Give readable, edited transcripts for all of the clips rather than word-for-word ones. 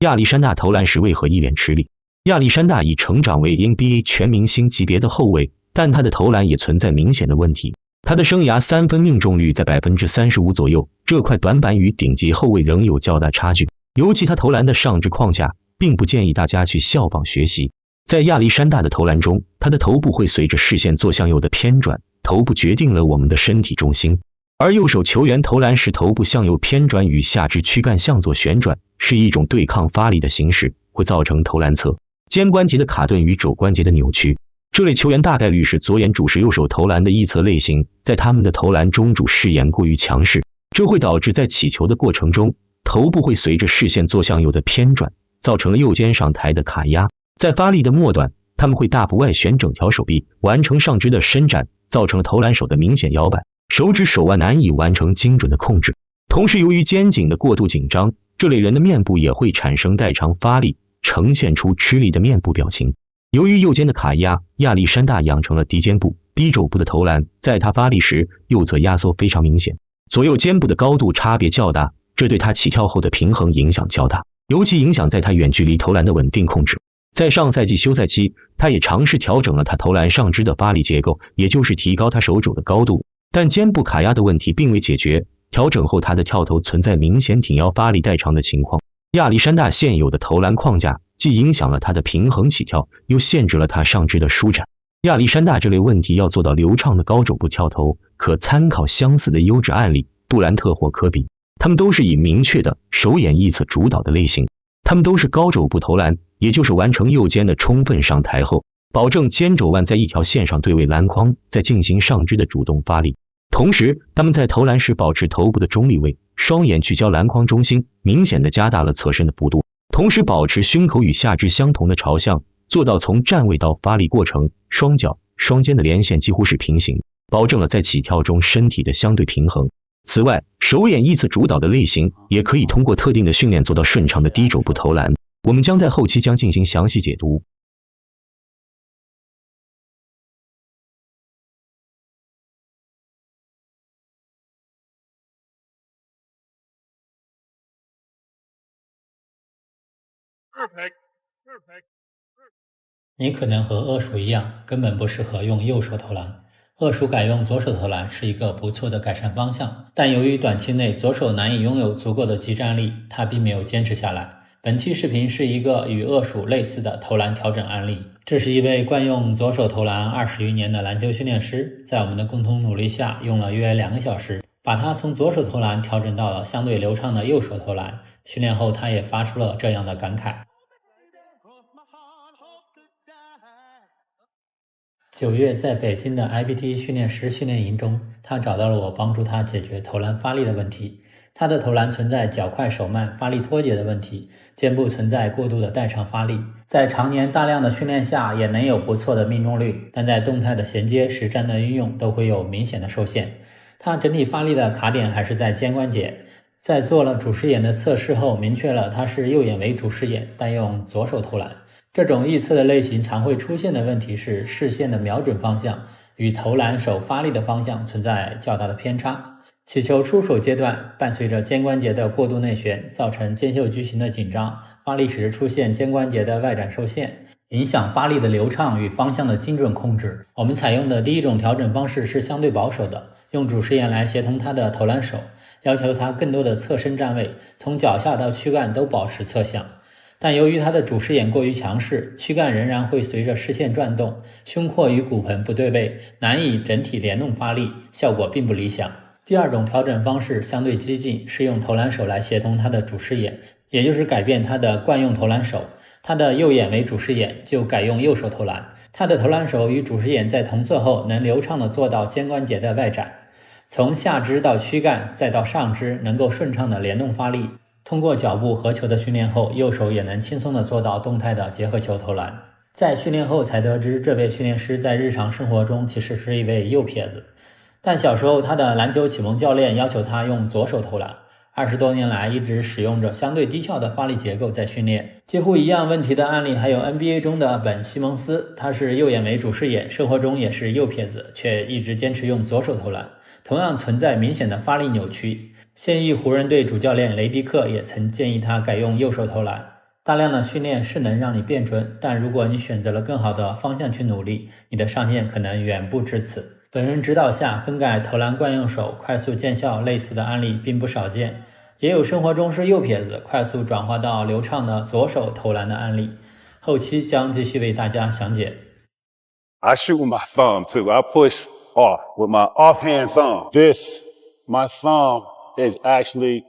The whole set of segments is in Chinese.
亚历山大投篮时为何一脸吃力？亚历山大已成长为 NBA 全明星级别的后卫，但他的投篮也存在明显的问题。他的生涯三分命中率在 35% 左右，这块短板与顶级后卫仍有较大差距。尤其他投篮的上肢框架，并不建议大家去效仿学习。在亚历山大的投篮中，他的头部会随着视线做向右的偏转，头部决定了我们的身体重心。而右手球员投篮时头部向右偏转与下肢躯干向左旋转，是一种对抗发力的形式，会造成投篮侧肩关节的卡顿与肘关节的扭曲。这类球员大概率是左眼主视右手投篮的异侧类型，在他们的投篮中主视眼过于强势，这会导致在起球的过程中，头部会随着视线做向右的偏转，造成了右肩上抬的卡压。在发力的末端，他们会大幅外旋整条手臂，完成上肢的伸展，造成了投篮手的明显摇摆，手指手腕难以完成精准的控制。同时，由于肩颈的过度紧张，这类人的面部也会产生代偿发力，呈现出吃力的面部表情。由于右肩的卡压，亚历山大养成了低肩部、低肘部的投篮，在他发力时，右侧压缩非常明显，左右肩部的高度差别较大，这对他起跳后的平衡影响较大，尤其影响在他远距离投篮的稳定控制。在上赛季休赛期，他也尝试调整了他投篮上肢的发力结构，也就是提高他手肘的高度，但肩部卡压的问题并未解决。调整后，他的跳投存在明显挺腰发力代偿的情况。亚历山大现有的投篮框架既影响了他的平衡起跳，又限制了他上肢的舒展。亚历山大这类问题要做到流畅的高肘部跳投，可参考相似的优质案例，杜兰特或科比，他们都是以明确的手眼一侧主导的类型，他们都是高肘部投篮，也就是完成右肩的充分上抬后，保证肩肘腕在一条线上对位篮筐，再进行上肢的主动发力。同时，他们在投篮时保持头部的中立位，双眼聚焦篮筐中心，明显的加大了侧身的幅度，同时保持胸口与下肢相同的朝向，做到从站位到发力过程，双脚、双肩的连线几乎是平行，保证了在起跳中身体的相对平衡。此外，手眼一侧主导的类型也可以通过特定的训练做到顺畅的低肘部投篮，我们将在后期进行详细解读。你可能和恶鼠一样，根本不适合用右手投篮。恶鼠改用左手投篮是一个不错的改善方向，但由于短期内左手难以拥有足够的激战力，他并没有坚持下来。本期视频是一个与恶鼠类似的投篮调整案例。这是一位惯用左手投篮20余年的篮球训练师，在我们的共同努力下，用了约2个小时，把他从左手投篮调整到了相对流畅的右手投篮。训练后，他也发出了这样的感慨。9月在北京的 IPT 训练师训练营中，他找到了我，帮助他解决投篮发力的问题。他的投篮存在脚快手慢、发力脱节的问题，肩部存在过度的代偿发力，在常年大量的训练下也能有不错的命中率，但在动态的衔接、实战的运用都会有明显的受限。他整体发力的卡点还是在肩关节。在做了主视眼的测试后，明确了他是右眼为主视眼，但用左手投篮。这种异侧的类型常会出现的问题是视线的瞄准方向与投篮手发力的方向存在较大的偏差。起球出手阶段伴随着肩关节的过度内旋，造成肩袖矩形的紧张，发力时出现肩关节的外展受限，影响发力的流畅与方向的精准控制。我们采用的第一种调整方式是相对保守的，用主视眼来协同他的投篮手，要求他更多的侧身站位，从脚下到躯干都保持侧向。但由于他的主视眼过于强势，躯干仍然会随着视线转动，胸廓与骨盆不对位，难以整体联动发力，效果并不理想。第二种调整方式相对激进，是用投篮手来协同他的主视眼，也就是改变他的惯用投篮手。他的右眼为主视眼，就改用右手投篮。他的投篮手与主视眼在同侧后，能流畅地做到肩关节的外展，从下肢到躯干再到上肢，能够顺畅地联动发力。通过脚步和球的训练后，右手也能轻松地做到动态的结合球投篮。在训练后才得知，这位训练师在日常生活中其实是一位右撇子，但小时候他的篮球启蒙教练要求他用左手投篮，20多年来一直使用着相对低效的发力结构在训练。几乎一样问题的案例还有 NBA 中的本·西蒙斯，他是右眼为主视眼，生活中也是右撇子，却一直坚持用左手投篮，同样存在明显的发力扭曲。现役湖人队主教练雷迪克也曾建议他改用右手投篮。大量的训练是能让你变准，但如果你选择了更好的方向去努力，你的上限可能远不止此。本人指导下更改投篮惯用手快速见效类似的案例并不少见，也有生活中是右撇子快速转化到流畅的左手投篮的案例。后期将继续为大家详解。I shoot with my thumb too. I push off with my offhand thumb. My thumb is actually.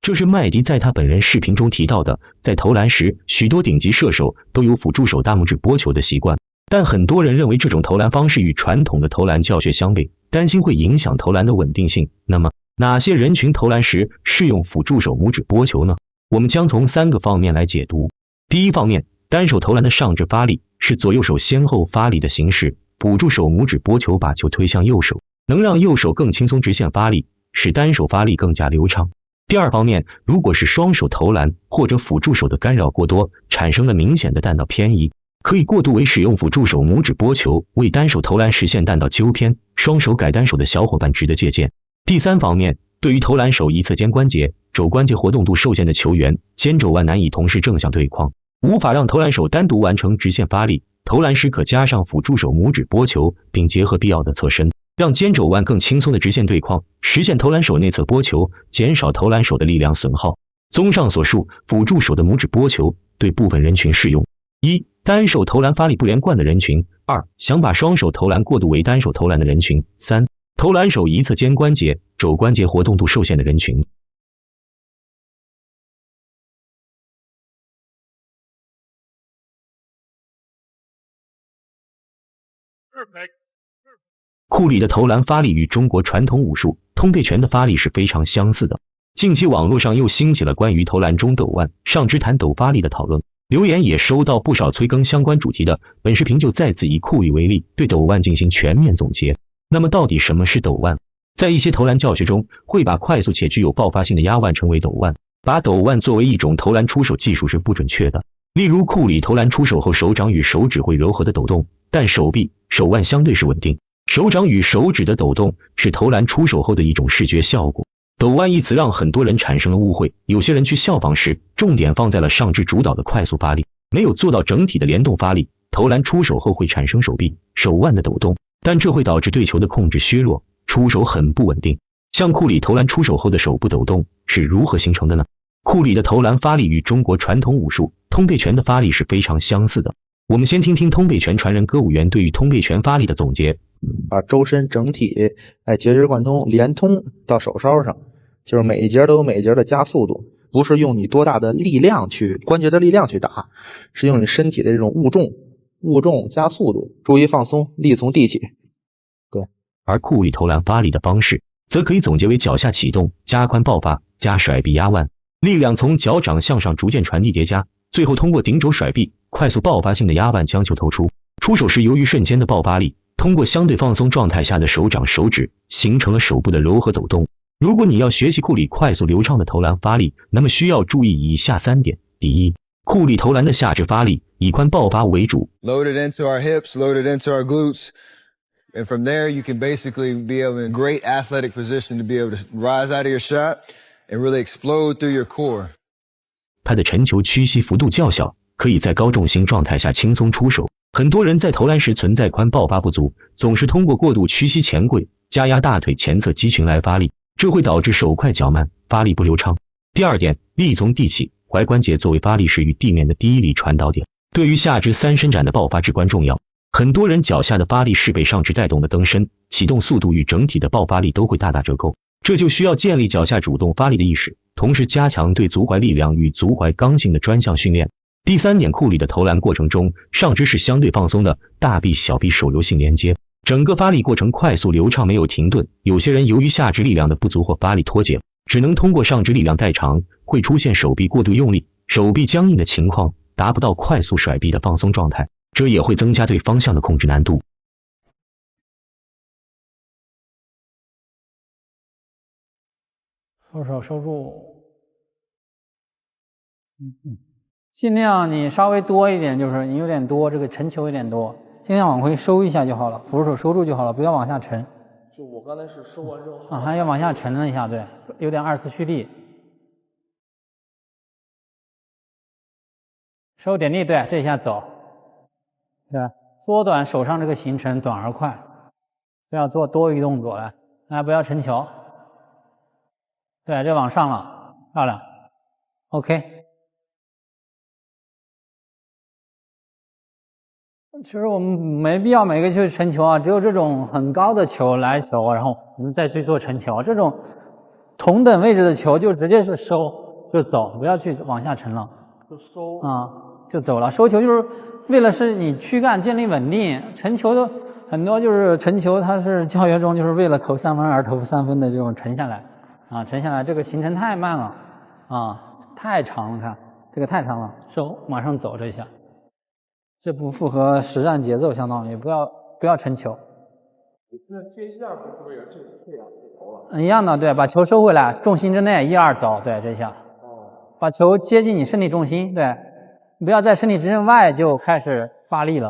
这是麦迪在他本人视频中提到的，在投篮时，许多顶级射手都有辅助手大拇指拨球的习惯，但很多人认为这种投篮方式与传统的投篮教学相悖，担心会影响投篮的稳定性。那么，哪些人群投篮时适用辅助手拇指拨球呢？我们将从3个方面来解读。第一方面，单手投篮的上肢发力是左右手先后发力的形式，辅助手拇指拨球把球推向右手，能让右手更轻松直线发力，使单手发力更加流畅。第二方面，如果是双手投篮或者辅助手的干扰过多，产生了明显的弹道偏移，可以过渡为使用辅助手拇指拨球，为单手投篮实现弹道纠偏，双手改单手的小伙伴值得借鉴。第三方面，对于投篮手一侧肩关节、肘关节活动度受限的球员，肩肘腕难以同时正向对框，无法让投篮手单独完成直线发力，投篮时可加上辅助手拇指拨球，并结合必要的侧身，让肩肘腕更轻松的直线对框，实现投篮手内侧拨球，减少投篮手的力量损耗。综上所述，辅助手的拇指拨球对部分人群适用： 1. 单手投篮发力不连贯的人群； 2. 想把双手投篮过渡为单手投篮的人群； 3. 投篮手一侧肩关节、肘关节活动度受限的人群。库里的投篮发力与中国传统武术通背拳的发力是非常相似的。近期网络上又兴起了关于投篮中抖腕、上肢弹抖发力的讨论，留言也收到不少催更相关主题的。本视频就再次以库里为例，对抖腕进行全面总结。那么到底什么是抖腕？在一些投篮教学中，会把快速且具有爆发性的压腕称为抖腕，把抖腕作为一种投篮出手技术是不准确的。例如库里投篮出手后，手掌与手指会柔和的抖动，但手臂、手腕相对是稳定。手掌与手指的抖动是投篮出手后的一种视觉效果。抖腕一词让很多人产生了误会，有些人去效仿时，重点放在了上肢主导的快速发力，没有做到整体的联动发力。投篮出手后会产生手臂、手腕的抖动，但这会导致对球的控制削弱，出手很不稳定。像库里投篮出手后的手部抖动是如何形成的呢？库里的投篮发力与中国传统武术通背拳的发力是非常相似的。我们先听听通背拳传人歌舞员对于通背拳发力的总结。把周身整体节节贯通连通到手梢上，就是每一节都有每一节的加速度，不是用你多大的力量去关节的力量去打，是用你身体的这种物重加速度，注意放松，力从地起。对，而库里投篮发力的方式则可以总结为脚下启动、加宽爆发、加甩臂压腕，力量从脚掌向上逐渐传递叠加，最后通过顶肘甩臂快速爆发性的压腕将球投出。出手时由于瞬间的爆发力，通过相对放松状态下的手掌手指形成了手部的柔和抖动。如果你要学习库里快速流畅的投篮发力，那么需要注意以下3点。第一，库里投篮的下肢发力以髋爆发为主。Load it into our hips, load it into our glutes. And from there, you can basically be able in great athletic position to be able to rise out of your shot and really explode through your core. 他的沉球屈膝幅度较小，可以在高重心状态下轻松出手。很多人在投篮时存在髋爆发不足，总是通过过度屈膝前跪、加压大腿前侧肌群来发力，这会导致手快脚慢，发力不流畅。第二点，力从地起，踝关节作为发力时与地面的第一力传导点，对于下肢3伸展的爆发至关重要。很多人脚下的发力是被上肢带动的蹬伸，启动速度与整体的爆发力都会大打折扣，这就需要建立脚下主动发力的意识，同时加强对足踝力量与足踝刚性的专项训练。第3点，库里的投篮过程中，上肢是相对放松的，大臂小臂手流性连接，整个发力过程快速流畅，没有停顿。有些人由于下肢力量的不足或发力脱节，只能通过上肢力量代偿，会出现手臂过度用力、手臂僵硬的情况，达不到快速甩臂的放松状态，这也会增加对方向的控制难度。扶手收住，尽量你稍微多一点，就是你有点多，这个沉球有点多，尽量往回收一下就好了，扶手收住就好了，不要往下沉。就我刚才是收完之后，还要往下沉了一下，对，有点2次蓄力。手点地，对，这一下走，对，缩短手上这个行程，短而快，不要做多余动作，来，不要沉球，对，这往上了，漂亮 ，OK。其实我们没必要每个去沉球啊，只有这种很高的球来球，然后我们再去做沉球。这种同等位置的球就直接是收就走，不要去往下沉了。就收啊，就走了。收球就是为了使你躯干建立稳定。沉球的很多就是沉球，它是教学中就是为了投三分而投三分的这种沉下来啊，沉下来这个行程太慢了啊，太长了，看这个太长了，收马上走这一下。这不符合实战节奏，相当于不要沉球。那接一下不是为了这样投了？一样的，对，把球收回来，重心之内，1、2走，对，这下。把球接近你身体重心，对，不要在身体之外就开始发力了。